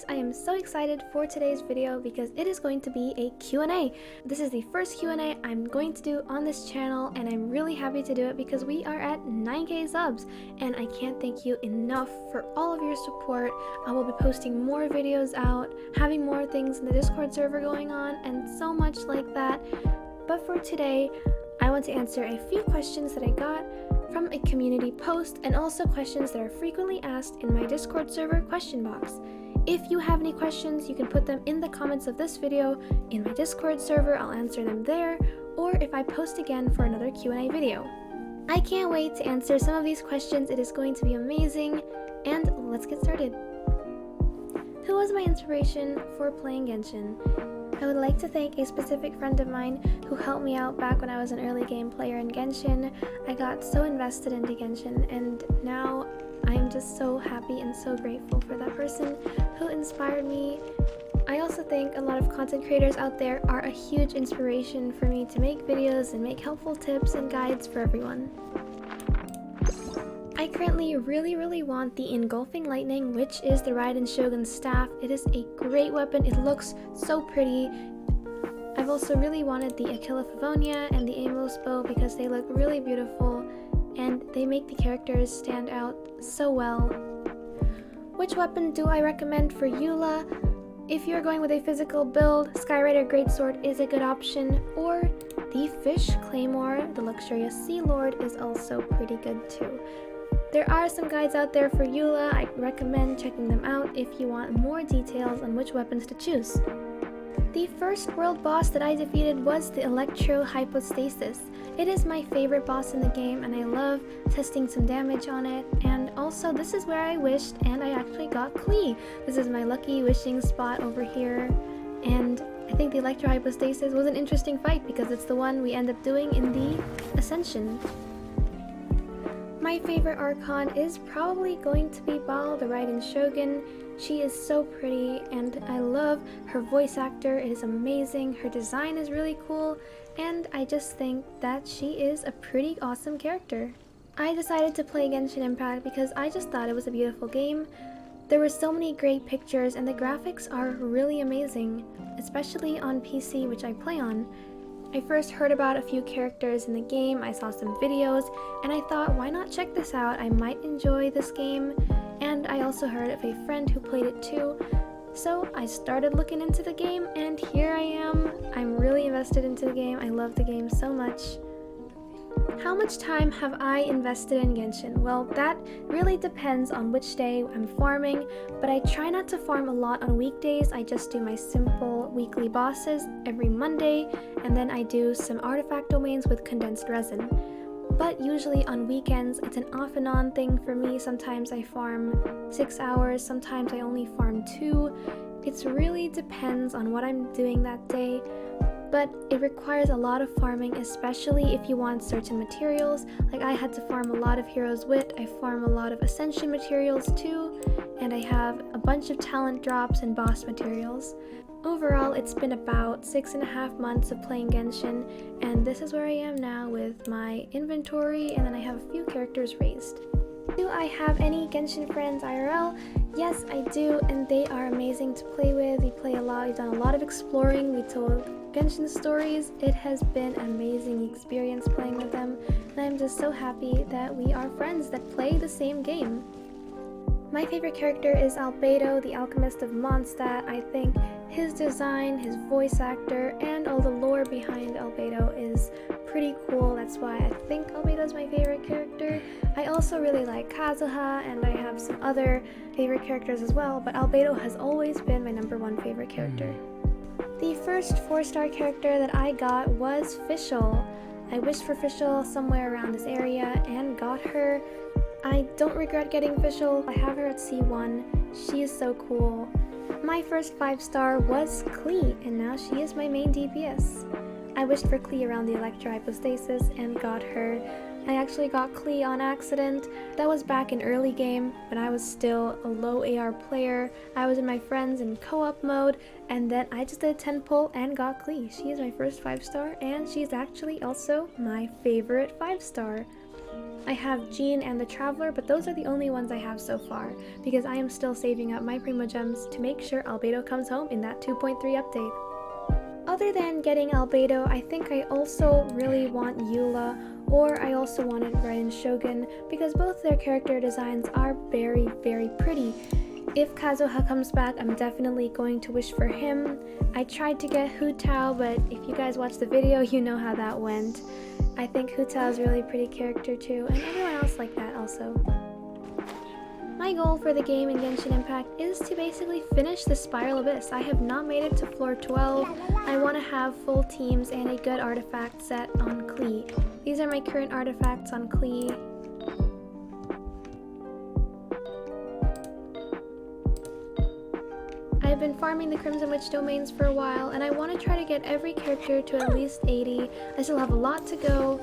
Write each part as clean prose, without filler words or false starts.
guys, I am so excited for today's video because it is going to be a Q&A. This is the first Q&A I'm going to do on this channel, and I'm really happy to do it because we are at 9k subs, and I can't thank you enough for all of your support. I will be posting more videos out, having more things in the Discord server going on, and so much like that. But for today, I want to answer a few questions that I got from a community post, and also questions that are frequently asked in my Discord server question box. If you have any questions, you can put them in the comments of this video in my Discord server. I'll answer them there, or if I post again for another Q&A video. I can't wait to answer some of these questions. It is going to be amazing, and let's get started. Who was my inspiration for playing Genshin? I would like to thank a specific friend of mine who helped me out back when I was an early game player in Genshin. I got so invested into Genshin, and now I am just so happy and so grateful for that person who inspired me. I also think a lot of content creators out there are a huge inspiration for me to make videos and make helpful tips and guides for everyone. I currently really want the Engulfing Lightning, which is the Raiden Shogun's staff. It is a great weapon. It looks so pretty. I've also really wanted the Aquila Favonia and the Aimless Bow because they look really beautiful and they make the characters stand out so well. Which weapon do I recommend for Eula? If you're going with a physical build, Skyrider Greatsword is a good option, or the Fish Claymore, the Luxurious Sea Lord, is also pretty good too. There are some guides out there for Eula. I recommend checking them out if you want more details on which weapons to choose. The first world boss that I defeated was the Electro Hypostasis. It is my favorite boss in the game, and I love testing some damage on it. And also, this is where I wished, and I actually got Klee. This is my lucky wishing spot over here, and I think the Electro Hypostasis was an interesting fight because it's the one we end up doing in the Ascension. My favorite Archon is probably going to be Baal, the Raiden Shogun. She is so pretty, and I love her voice actor. It is amazing. Her design is really cool, and I just think that she is a pretty awesome character. I decided to play Genshin Impact because I just thought it was a beautiful game. There were so many great pictures, and the graphics are really amazing, especially on PC, which I play on. I first heard about a few characters in the game, I saw some videos, and I thought, why not check this out? I might enjoy this game, and I also heard of a friend who played it too. So I started looking into the game, and here I am. I'm really invested into the game. I love the game so much. How much time have I invested in Genshin? Well, that really depends on which day I'm farming, but I try not to farm a lot on weekdays. I just do my simple weekly bosses every Monday, and then I do some artifact domains with condensed resin. But usually on weekends, it's an off and on thing for me. Sometimes I farm 6 hours, sometimes I only farm 2. It really depends on what I'm doing that day. But it requires a lot of farming, especially if you want certain materials. Like I had to farm a lot of Hero's Wit, I farm a lot of Ascension materials too, and I have a bunch of talent drops and boss materials. Overall, it's been about 6.5 months of playing Genshin, and this is where I am now with my inventory, and then I have a few characters raised. Do I have any Genshin friends IRL? Yes, I do, and they are amazing to play with. We play a lot, we've done a lot of exploring, we told Genshin stories. It has been an amazing experience playing with them, and I'm just so happy that we are friends that play the same game. My favorite character is Albedo, the Alchemist of Mondstadt. I think his design, his voice actor, and all the lore behind Albedo is pretty cool. That's why I think Albedo is my favorite character. I also really like Kazuha, and I have some other favorite characters as well, but Albedo has always been my #1 favorite character. The first 4-star character that I got was Fischl. I wished for Fischl somewhere around this area and got her. I don't regret getting Fischl. I have her at C1. She is so cool. My first 5-star was Klee, and now she is my main DPS. I wished for Klee around the Electro Hypostasis and got her. I actually got Klee on accident. That was back in early game, when I was still a low AR player. I was in my friends in co-op mode, and then I just did a 10 pull and got Klee. She is my first 5-star, and she's actually also my favorite 5-star. I have Jean and the Traveler, but those are the only ones I have so far, because I am still saving up my Primo Gems to make sure Albedo comes home in that 2.3 update. Other than getting Albedo, I think I also really want Eula, or I also wanted Raiden Shogun, because both their character designs are very, very pretty. If Kazuha comes back, I'm definitely going to wish for him. I tried to get Hu Tao, but if you guys watched the video, you know how that went. I think Hu Tao is a really pretty character too, and everyone else like that also. My goal for the game in Genshin Impact is to basically finish the Spiral Abyss. I have not made it to floor 12. I want to have full teams and a good artifact set on Klee. These are my current artifacts on Klee. I've been farming the Crimson Witch domains for a while, and I want to try to get every character to at least 80. I still have a lot to go,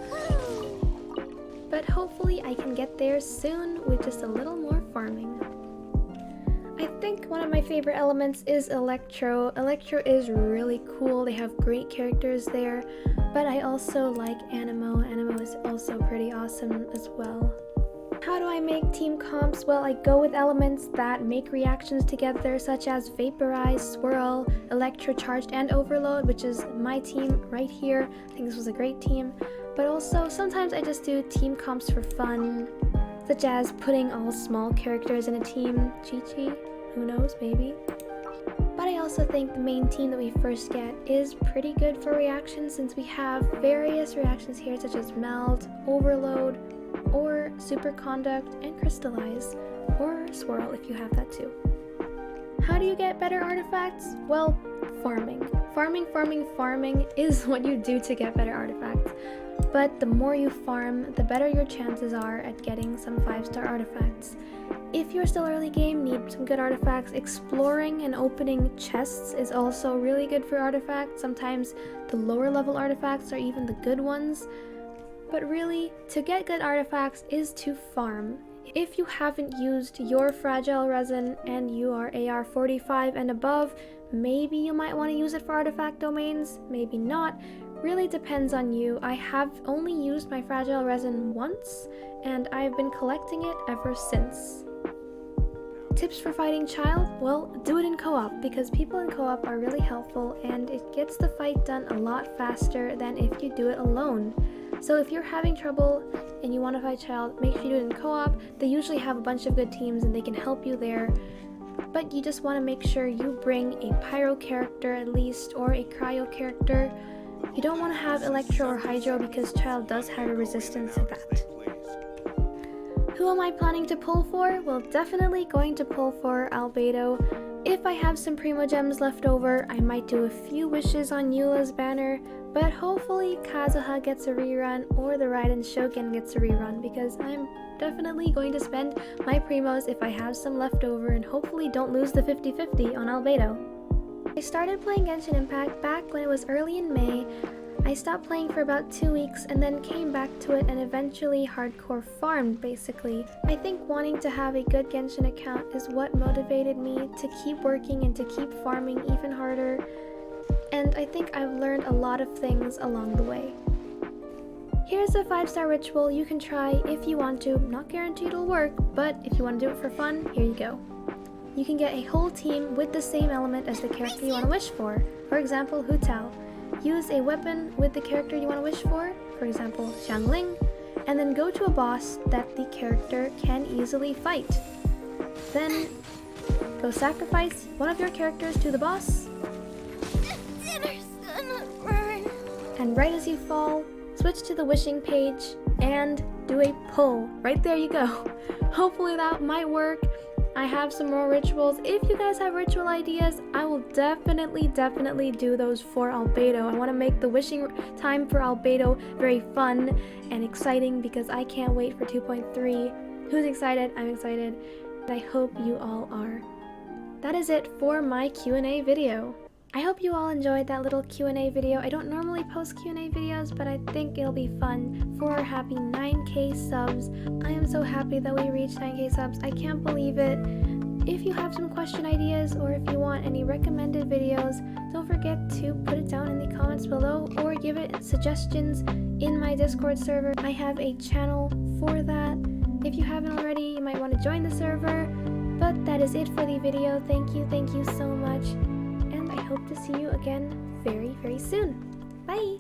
but hopefully I can get there soon with just a little more farming. I think one of my favorite elements is Electro. Electro is really cool, they have great characters there, but I also like Anemo. Anemo is also pretty awesome as well. How do I make team comps? Well, I go with elements that make reactions together, such as Vaporize, Swirl, Electrocharged, and Overload, which is my team right here. I think this was a great team. But also, sometimes I just do team comps for fun, such as putting all small characters in a team. Chi-Chi? Who knows, maybe? But I also think the main team that we first get is pretty good for reactions, since we have various reactions here, such as Meld, Overload, or Superconduct, and Crystallize, or Swirl if you have that too. How do you get better artifacts? Well, farming. Farming is what you do to get better artifacts. But the more you farm, the better your chances are at getting some 5-star artifacts. If you're still early game, need some good artifacts, exploring and opening chests is also really good for artifacts. Sometimes the lower level artifacts are even the good ones. But really, to get good artifacts is to farm. If you haven't used your fragile resin and you are AR 45 and above, maybe you might want to use it for artifact domains, maybe not. Really depends on you. I have only used my fragile resin once, and I've been collecting it ever since. Tips for fighting Child? Well, do it in co-op, because people in co-op are really helpful and it gets the fight done a lot faster than if you do it alone. So if you're having trouble and you want to fight Child, make sure you do it in co-op. They usually have a bunch of good teams and they can help you there. But you just want to make sure you bring a Pyro character at least, or a Cryo character. You don't want to have Electro or Hydro because Child does have a resistance to that. Who am I planning to pull for? Well, definitely going to pull for Albedo. If I have some Primo Gems left over, I might do a few wishes on Eula's banner, but hopefully Kazuha gets a rerun or the Raiden Shogun gets a rerun, because I'm definitely going to spend my Primos if I have some left over and hopefully don't lose the 50-50 on Albedo. I started playing Genshin Impact back when it was early in May. I stopped playing for about 2 weeks and then came back to it and eventually hardcore farmed, basically. I think wanting to have a good Genshin account is what motivated me to keep working and to keep farming even harder, and I think I've learned a lot of things along the way. Here's a 5-star ritual you can try if you want to. Not guaranteed it'll work, but if you want to do it for fun, here you go. You can get a whole team with the same element as the character you want to wish for example, Hu Tao. Use a weapon with the character you want to wish for example, Xiangling, and then go to a boss that the character can easily fight. Then, go sacrifice one of your characters to the boss, and right as you fall, switch to the wishing page and do a pull. Right there you go. Hopefully that might work. I have some more rituals. If you guys have ritual ideas, I will definitely do those for Albedo. I want to make the wishing time for Albedo very fun and exciting because I can't wait for 2.3. Who's excited? I'm excited, and I hope you all are. That is it for my Q&A video. I hope you all enjoyed that little Q&A video. I don't normally post Q&A videos, but I think it'll be fun for our happy 9K subs. I am so happy that we reached 9K subs. I can't believe it. If you have some question ideas or if you want any recommended videos, don't forget to put it down in the comments below or give it suggestions in my Discord server. I have a channel for that. If you haven't already, you might want to join the server. But that is it for the video. Thank you so much. And I hope to see you again very, very soon. Bye!